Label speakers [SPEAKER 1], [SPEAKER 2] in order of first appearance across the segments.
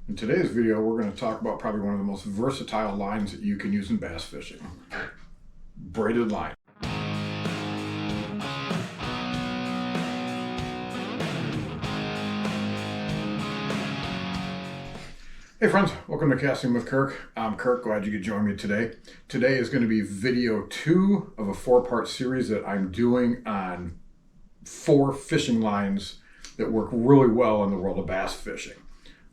[SPEAKER 1] In today's video, we're going to talk about probably one of the most versatile lines that you can use in bass fishing. Braided line. Hey friends, welcome to Casting with Kirk. I'm Kirk, glad you could join me today. Today is going to be video 2 of a 4-part series that I'm doing on 4 fishing lines that work really well in the world of bass fishing.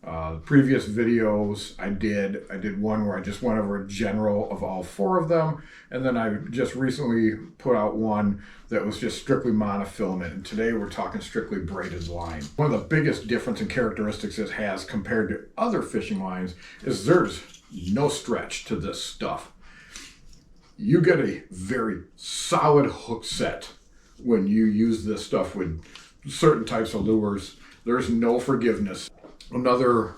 [SPEAKER 1] The previous videos I did one where I just went over a general of all 4 of them, and then I just recently put out one that was just strictly monofilament, and today we're talking strictly braided line. One of the biggest difference and characteristics it has compared to other fishing lines is there's no stretch to this stuff. You get a very solid hook set when you use this stuff with certain types of lures. There's no forgiveness. Another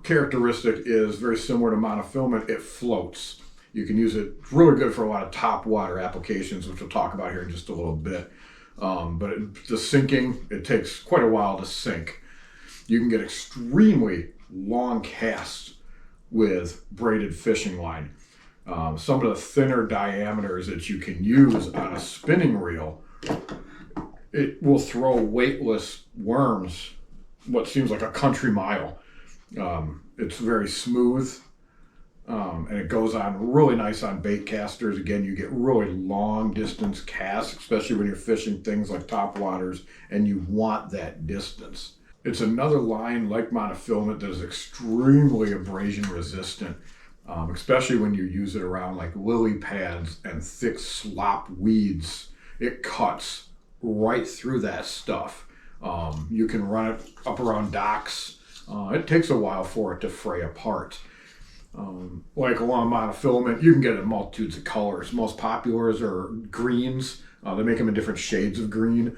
[SPEAKER 1] characteristic is very similar to monofilament. It floats. You can use it really good for a lot of top water applications, which we'll talk about here in just a little bit. The sinking, it takes quite a while to sink. You can get extremely long casts with braided fishing line. Some of the thinner diameters that you can use on a spinning reel, it will throw weightless worms what seems like a country mile. It's very smooth, and it goes on really nice on bait casters. Again, you get really long distance casts, especially when you're fishing things like top waters and you want that distance. It's another line like monofilament that is extremely abrasion resistant, especially when you use it around like lily pads and thick slop weeds. It cuts right through that stuff. You can run it up around docks. It takes a while for it to fray apart. Like along monofilament, you can get it in multitudes of colors. Most populars are greens. They make them in different shades of green.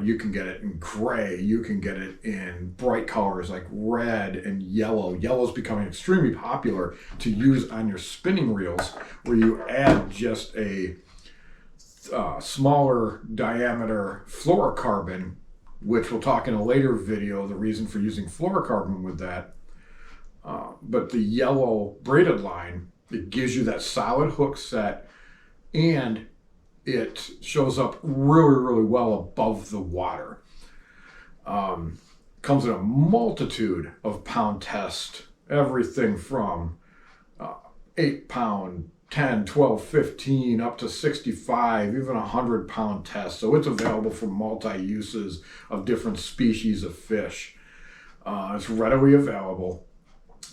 [SPEAKER 1] You can get it in gray. You can get it in bright colors like red and yellow. Yellow is becoming extremely popular to use on your spinning reels, where you add just a smaller diameter fluorocarbon, which we'll talk in a later video, the reason for using fluorocarbon with that. But the yellow braided line, it gives you that solid hook set, and it shows up really, really well above the water. Comes in a multitude of pound tests, everything from 8 pound, 10, 12, 15, up to 65, even 100-pound test. So it's available for multi-uses of different species of fish. It's readily available.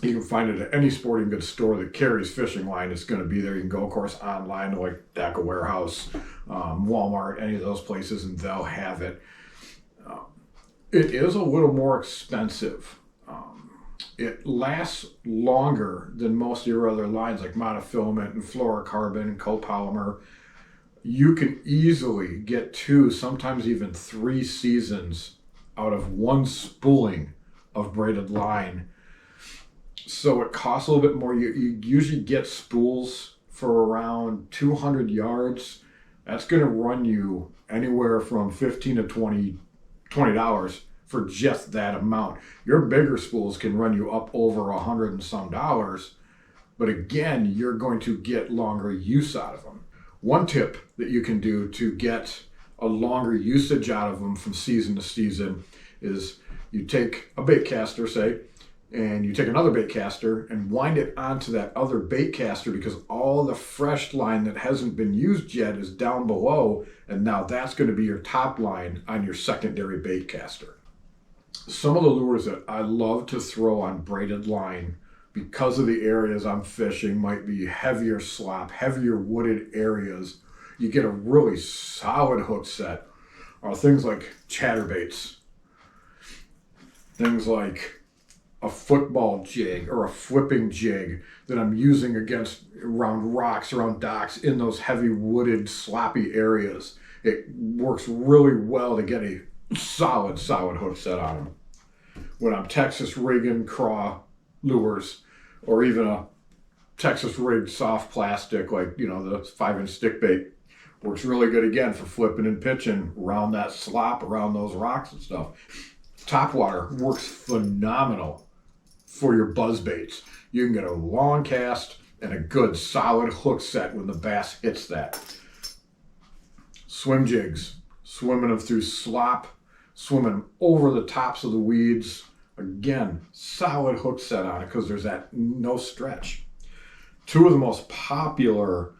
[SPEAKER 1] You can find it at any sporting goods store that carries fishing line. It's going to be there. You can go, of course, online to like DACA Warehouse, Walmart, any of those places, and they'll have it. It is a little more expensive. It lasts longer than most of your other lines like monofilament and fluorocarbon and copolymer. You can easily get 2, sometimes even 3 seasons out of one spooling of braided line. So it costs a little bit more. You usually get spools for around 200 yards. That's going to run you anywhere from $15 to $20 for just that amount. Your bigger spools can run you up over $100 and some dollars, but again, you're going to get longer use out of them. One tip that you can do to get a longer usage out of them from season to season is you take a bait caster, say, and you take another bait caster and wind it onto that other bait caster, because all the fresh line that hasn't been used yet is down below, and now that's going to be your top line on your secondary bait caster. Some of the lures that I love to throw on braided line, because of the areas I'm fishing, might be heavier slop, heavier wooded areas. You get a really solid hook set, are things like chatterbaits, things like a football jig or a flipping jig that I'm using around rocks, around docks, in those heavy wooded sloppy areas. It works really well to get a solid hook set on them. When I'm Texas rigging craw lures, or even a Texas rigged soft plastic, like, the 5-inch stick bait, works really good again for flipping and pitching around that slop, around those rocks and stuff. Top water works phenomenal for your buzz baits. You can get a long cast and a good solid hook set when the bass hits that. Swim jigs, swimming them through slop, swimming them over the tops of the weeds. Again, solid hook set on it because there's that no stretch. Two of the most popular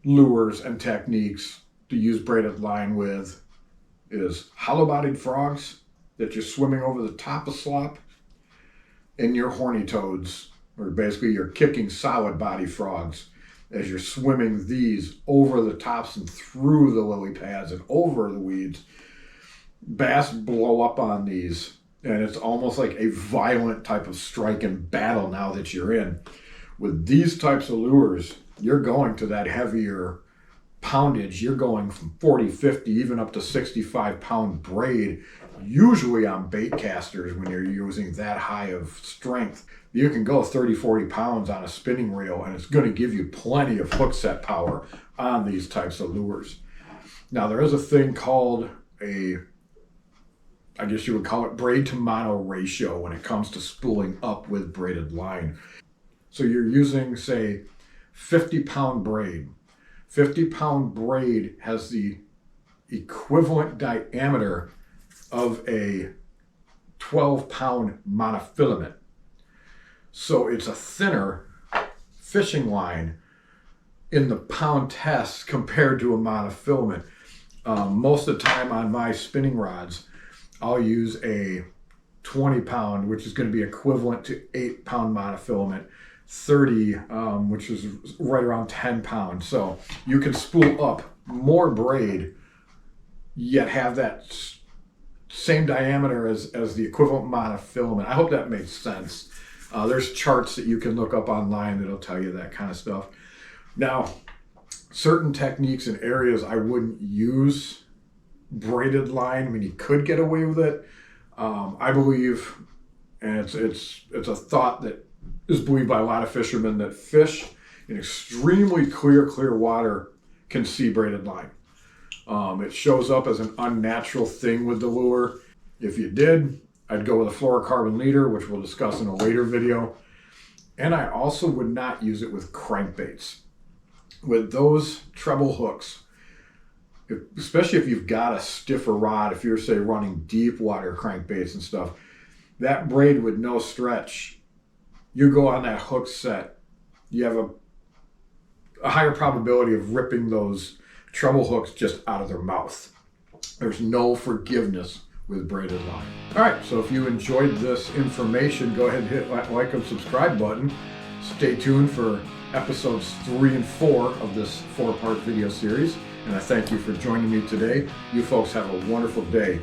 [SPEAKER 1] lures and techniques to use braided line with is hollow-bodied frogs that you're swimming over the top of slop, and your horny toads, or basically you're kicking solid body frogs as you're swimming these over the tops and through the lily pads and over the weeds. Bass blow up on these, and it's almost like a violent type of strike and battle now that you're in. With these types of lures, you're going to that heavier poundage. You're going from 40, 50, even up to 65 pound braid, usually on bait casters when you're using that high of strength. You can go 30, 40 pounds on a spinning reel, and it's going to give you plenty of hook set power on these types of lures. Now, there is a thing called I guess you would call it braid to mono ratio when it comes to spooling up with braided line. So you're using, say, 50 pound braid. 50 pound braid has the equivalent diameter of a 12 pound monofilament. So it's a thinner fishing line in the pound test compared to a monofilament. Most of the time on my spinning rods, I'll use a 20 pound, which is going to be equivalent to 8 pound monofilament, 30, which is right around 10 pounds. So you can spool up more braid, yet have that same diameter as the equivalent monofilament. I hope that makes sense. There's charts that you can look up online that'll tell you that kind of stuff. Now, certain techniques and areas I wouldn't use braided line. I mean, you could get away with it. I believe, and it's a thought that is believed by a lot of fishermen, that fish in extremely clear water can see braided line. It shows up as an unnatural thing with the lure. If you did, I'd go with a fluorocarbon leader, which we'll discuss in a later video. And I also would not use it with crankbaits. With those treble hooks, especially if you've got a stiffer rod, if you're, say, running deep water crankbaits and stuff, that braid with no stretch, you go on that hook set, you have a higher probability of ripping those treble hooks just out of their mouth. There's no forgiveness with braided line. All right, so if you enjoyed this information, go ahead and hit that like and subscribe button. Stay tuned for episodes 3 and 4 of this 4-part video series. And I thank you for joining me today. You folks have a wonderful day.